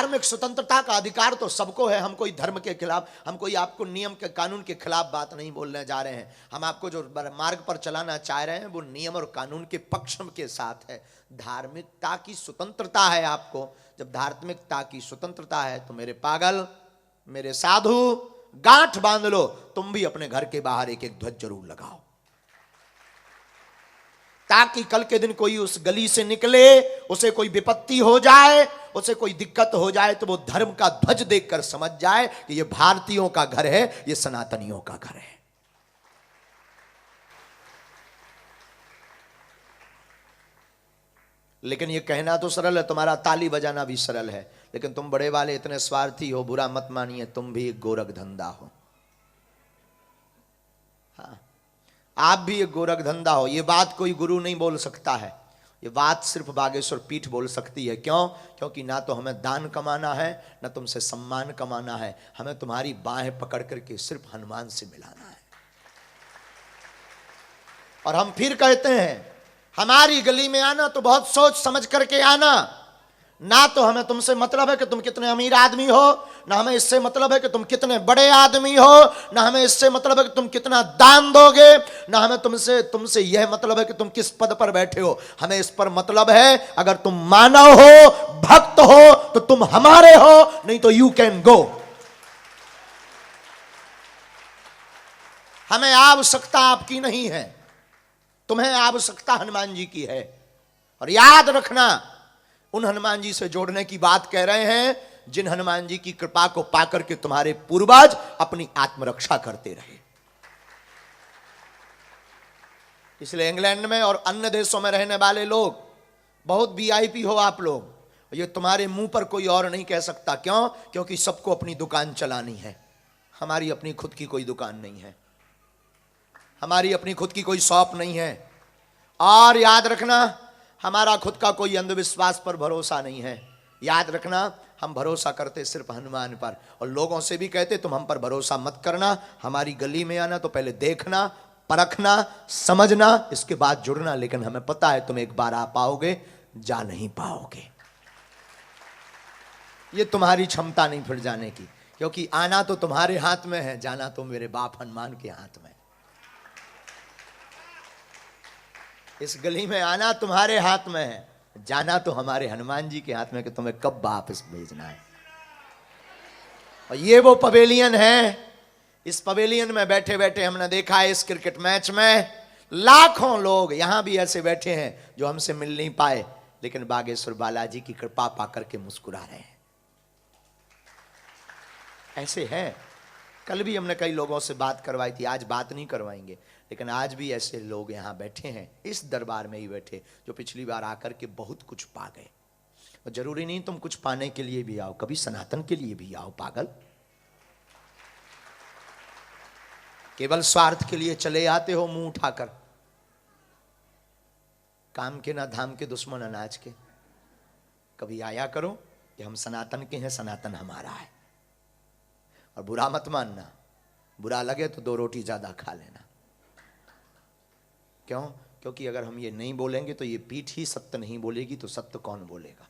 धार्मिक स्वतंत्रता का अधिकार तो सबको है। हम कोई धर्म के खिलाफ, हम कोई आपको नियम के कानून के खिलाफ बात नहीं बोलने जा रहे हैं। हम आपको जो मार्ग पर चलाना चाह रहे हैं वो नियम और कानून के पक्ष के साथ है। धार्मिकता की स्वतंत्रता है आपको। जब धार्मिकता की स्वतंत्रता है तो मेरे पागल, मेरे साधु, गांठ बांध लो, तुम भी अपने घर के बाहर एक एक ध्वज जरूर लगाओ, ताकि कल के दिन कोई उस गली से निकले, उसे कोई विपत्ति हो जाए, उसे कोई दिक्कत हो जाए, तो वो धर्म का ध्वज देखकर समझ जाए कि ये भारतीयों का घर है, ये सनातनियों का घर है। लेकिन ये कहना तो सरल है, तुम्हारा ताली बजाना भी सरल है, लेकिन तुम बड़े वाले इतने स्वार्थी हो, बुरा मत मानिए, तुम भी एक गोरख धंधा हो। हाँ, आप भी एक गोरख धंधा हो। ये बात कोई गुरु नहीं बोल सकता है, ये बात सिर्फ बागेश्वर पीठ बोल सकती है। क्यों? क्योंकि ना तो हमें दान कमाना है, ना तुमसे सम्मान कमाना है, हमें तुम्हारी बाहें पकड़ करके सिर्फ हनुमान से मिलाना है। और हम फिर कहते हैं, हमारी गली में आना तो बहुत सोच समझ करके आना। ना तो हमें तुमसे मतलब है कि तुम कितने अमीर आदमी हो, ना हमें इससे मतलब है कि तुम कितने बड़े आदमी हो, ना हमें इससे मतलब है कि तुम कितना दान दोगे, ना हमें तुमसे यह मतलब है कि तुम किस पद पर बैठे हो। हमें इस पर मतलब है, अगर तुम मानव हो, भक्त हो, तो तुम हमारे हो, नहीं तो यू कैन गो। हमें आवश्यकता आपकी नहीं है, तुम्हें आवश्यकता हनुमान जी की है। और याद रखना, उन हनुमान जी से जोड़ने की बात कह रहे हैं जिन हनुमान जी की कृपा को पाकर के तुम्हारे पूर्वज अपनी आत्मरक्षा करते रहे। इसलिए इंग्लैंड में और अन्य देशों में रहने वाले लोग बहुत वीआईपी हो आप लोग, ये तुम्हारे मुंह पर कोई और नहीं कह सकता। क्यों? क्योंकि सबको अपनी दुकान चलानी है। हमारी अपनी खुद की कोई दुकान नहीं है, हमारी अपनी खुद की कोई शॉप नहीं है। और याद रखना, हमारा खुद का कोई अंधविश्वास पर भरोसा नहीं है। याद रखना, हम भरोसा करते सिर्फ हनुमान पर। और लोगों से भी कहते तुम हम पर भरोसा मत करना, हमारी गली में आना तो पहले देखना, परखना, समझना, इसके बाद जुड़ना। लेकिन हमें पता है तुम एक बार आ पाओगे, जा नहीं पाओगे। ये तुम्हारी क्षमता नहीं फिर जाने की, क्योंकि आना तो तुम्हारे हाथ में है, जाना तो मेरे बाप हनुमान के हाथ में। इस गली में आना तुम्हारे हाथ में है, जाना तो हमारे हनुमान जी के हाथ में कि तुम्हें कब वापस भेजना है। और ये वो पवेलियन है, इस पवेलियन में बैठे बैठे हमने देखा है इस क्रिकेट मैच में लाखों लोग यहां भी ऐसे बैठे हैं जो हमसे मिल नहीं पाए, लेकिन बागेश्वर बालाजी की कृपा पाकर के मुस्कुरा रहे हैं। ऐसे हैं। कल भी हमने कई लोगों से बात करवाई थी, आज बात नहीं करवाएंगे, लेकिन आज भी ऐसे लोग यहां बैठे हैं, इस दरबार में ही बैठे, जो पिछली बार आकर के बहुत कुछ पा गए। और जरूरी नहीं तुम कुछ पाने के लिए भी आओ, कभी सनातन के लिए भी आओ पागल। केवल स्वार्थ के लिए चले आते हो मुंह उठाकर, काम के ना धाम के, दुश्मन अनाज के। कभी आया करो कि हम सनातन के हैं, सनातन हमारा है। और बुरा मत मानना, बुरा लगे तो 2 रोटी ज्यादा खा लेना। क्यों? क्योंकि अगर हम ये नहीं बोलेंगे तो ये पीठ ही सत्य नहीं बोलेगी, तो सत्य कौन बोलेगा?